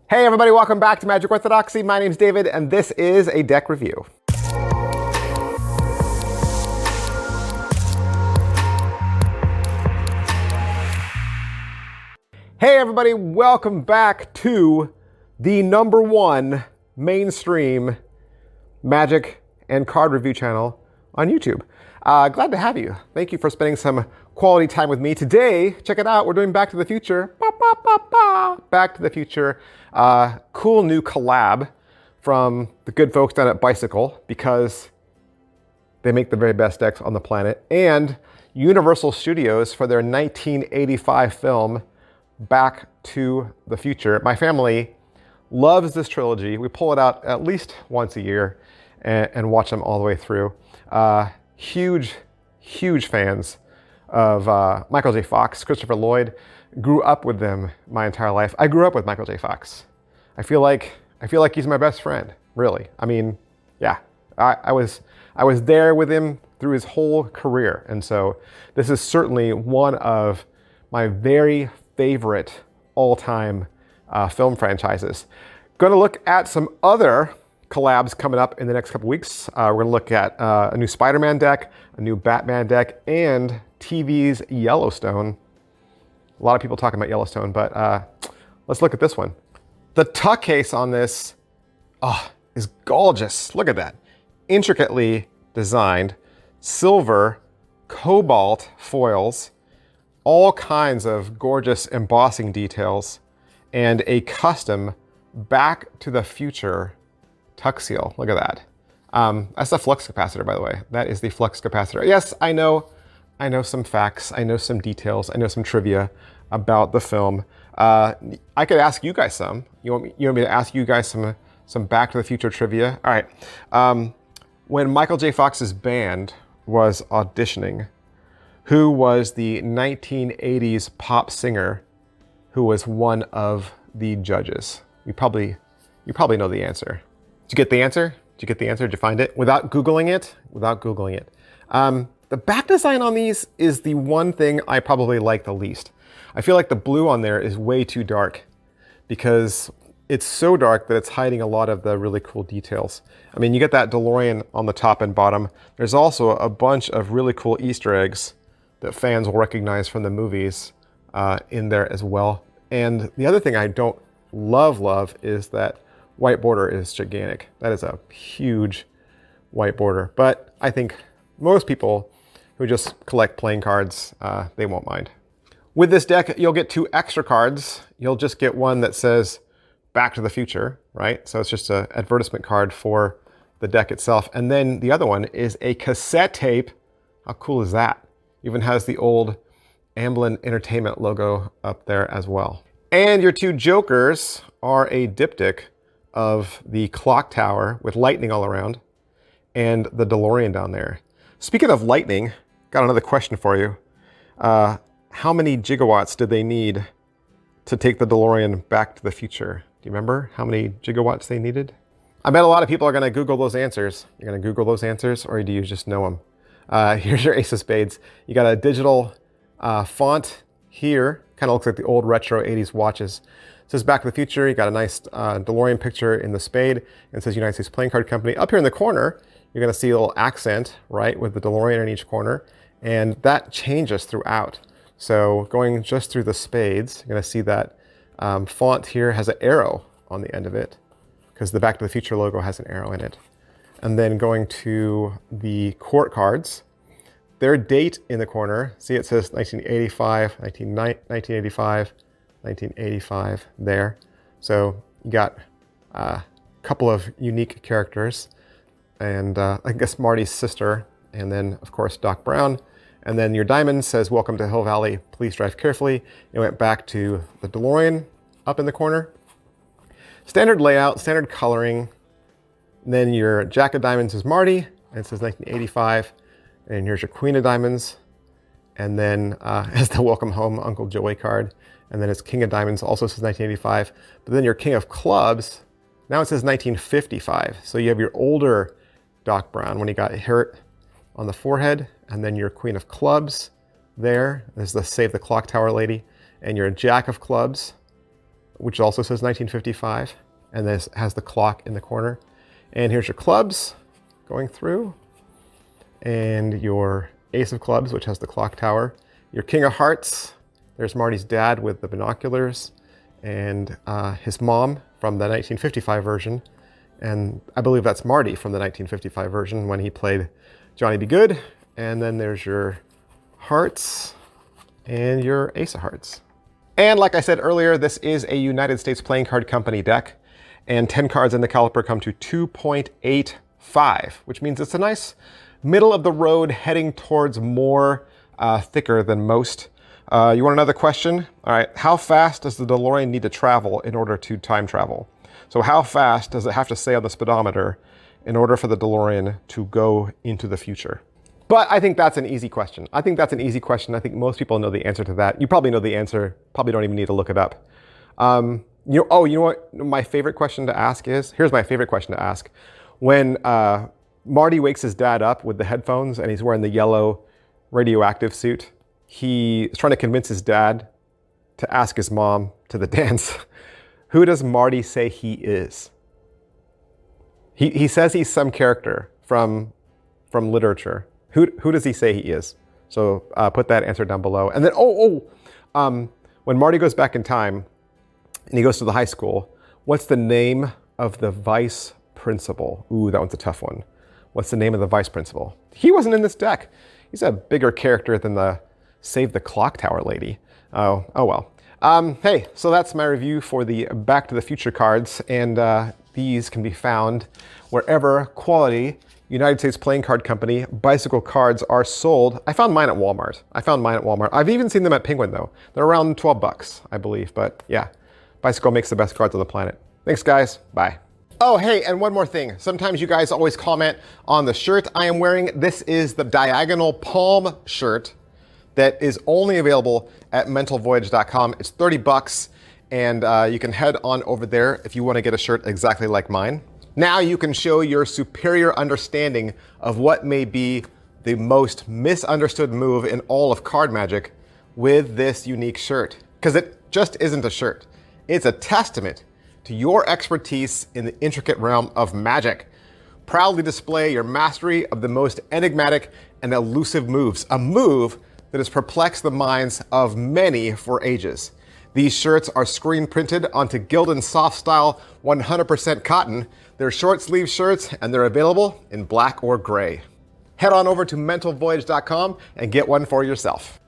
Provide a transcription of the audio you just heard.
Hey everybody, welcome back to Magic Orthodoxy. My name's David, and this is a deck review. Hey everybody, welcome back to the #1 mainstream Magic and card review channel on YouTube. Glad to have you. Thank you for spending some quality time with me. Today, check it out, we're doing Back to the Future. Back to the Future. Cool new collab from the good folks down at Bicycle, because they make the very best decks on the planet, and Universal Studios for their 1985 film, Back to the Future. My family loves this trilogy. We pull it out at least once a year and watch them all the way through. Huge fans of Michael J. Fox, Christopher Lloyd. Grew up with them my entire life. I grew up with Michael J. Fox. I feel like he's my best friend, really. I mean, yeah, I was there with him through his whole career. And so this is certainly one of my very favorite all-time film franchises. Going to look at some other collabs coming up in the next couple weeks. We're going to look at a new Spider-Man deck, a new Batman deck, and TV's Yellowstone. A lot of people talking about Yellowstone, but let's look at this one. The tuck case on this is gorgeous. Look at that. Intricately designed, silver, cobalt foils, all kinds of gorgeous embossing details, and a custom Back to the Future tuck seal. Look at that. That's the flux capacitor, by the way. That is the flux capacitor. Yes, I know some facts, I know some details, I know some trivia about the film. I could ask you guys some. You want me to ask you guys some Back to the Future trivia? All right. When Michael J. Fox's band was auditioning, who was the 1980s pop singer who was one of the judges? You probably know the answer. Did you get the answer? Did you find it? Without Googling it? The back design on these is the one thing I probably like the least. I feel like the blue on there is way too dark, because it's so dark that it's hiding a lot of the really cool details. I mean, you get that DeLorean on the top and bottom. There's also a bunch of really cool Easter eggs that fans will recognize from the movies in there as well. And the other thing I don't love is that white border is gigantic. That is a huge white border. But I think most people who just collect playing cards, they won't mind. With this deck, you'll get 2 extra cards. You'll just get one that says Back to the Future, right? So it's just an advertisement card for the deck itself. And then the other one is a cassette tape. How cool is that? Even has the old Amblin Entertainment logo up there as well. And your 2 jokers are a diptych of the clock tower with lightning all around and the DeLorean down there. Speaking of lightning, got another question for you. How many gigawatts did they need to take the DeLorean back to the future? Do you remember how many gigawatts they needed? I bet a lot of people are going to Google those answers. You're going to Google those answers, or do you just know them? Here's your Ace of Spades. You got a digital font here. Kind of looks like the old retro 80s watches. It says Back to the Future. You got a nice DeLorean picture in the spade. And it says United States Playing Card Company. Up here in the corner, you're going to see a little accent, right, with the DeLorean in each corner. And that changes throughout. So going just through the spades, you're going to see that font here has an arrow on the end of it, because the Back to the Future logo has an arrow in it. And then going to the court cards, their date in the corner, see it says 1985, 1985, 1985 there. So you got a couple of unique characters, and I guess Marty's sister, and then of course Doc Brown. And then your diamond says, "Welcome to Hill Valley, please drive carefully." It went back to the DeLorean up in the corner. Standard layout, standard coloring. And then your Jack of Diamonds is Marty, and it says 1985. And here's your Queen of Diamonds. And then as the Welcome Home Uncle Joey card. And then it's King of Diamonds, also says 1985. But then your King of Clubs, now it says 1955. So you have your older Doc Brown when he got hurt on the forehead. And then your Queen of Clubs there. There's the Save the Clock Tower lady. And your Jack of Clubs which also says 1955. And this has the clock in the corner. And here's your clubs going through. And your ace of clubs, which has the clock tower. Your king of hearts. There's Marty's dad with the binoculars. And his mom from the 1955 version. And I believe that's Marty from the 1955 version when he played Johnny Be Good. And then there's your hearts and your ace of hearts. And like I said earlier, this is a United States Playing Card Company deck. And 10 cards in the caliper come to 2.85, which means it's a nice middle of the road heading towards more thicker than most. You want another question? All right, how fast does the DeLorean need to travel in order to time travel? So how fast does it have to say on the speedometer in order for the DeLorean to go into the future? But I think that's an easy question. I think most people know the answer to that. You probably know the answer, probably don't even need to look it up. You know what my favorite question to ask is? Here's my favorite question to ask. When Marty wakes his dad up with the headphones and he's wearing the yellow radioactive suit, he is trying to convince his dad to ask his mom to the dance. Who does Marty say he is? He says he's some character from literature. Who does he say he is? So put that answer down below. And then, when Marty goes back in time and he goes to the high school, what's the name of the vice principal? Ooh, that one's a tough one. What's the name of the vice principal? He wasn't in this deck. He's a bigger character than the Save the Clock Tower lady. Oh well. Hey, so that's my review for the Back to the Future cards, and these can be found wherever quality United States Playing Card Company bicycle cards are sold. I found mine at Walmart. I've even seen them at Penguin though. They're around 12 bucks, I believe, but yeah, Bicycle makes the best cards on the planet. Thanks guys, bye. Oh, hey, and one more thing. Sometimes you guys always comment on the shirt I am wearing. This is the Diagonal Palm shirt that is only available at mentalvoyage.com. It's 30 bucks, and you can head on over there if you want to get a shirt exactly like mine. Now you can show your superior understanding of what may be the most misunderstood move in all of card magic with this unique shirt. Because it just isn't a shirt. It's a testament to your expertise in the intricate realm of magic. Proudly display your mastery of the most enigmatic and elusive moves, a move that has perplexed the minds of many for ages. These shirts are screen printed onto Gildan Soft Style 100% cotton. They're short sleeve shirts and they're available in black or gray. Head on over to mentalvoyage.com and get one for yourself.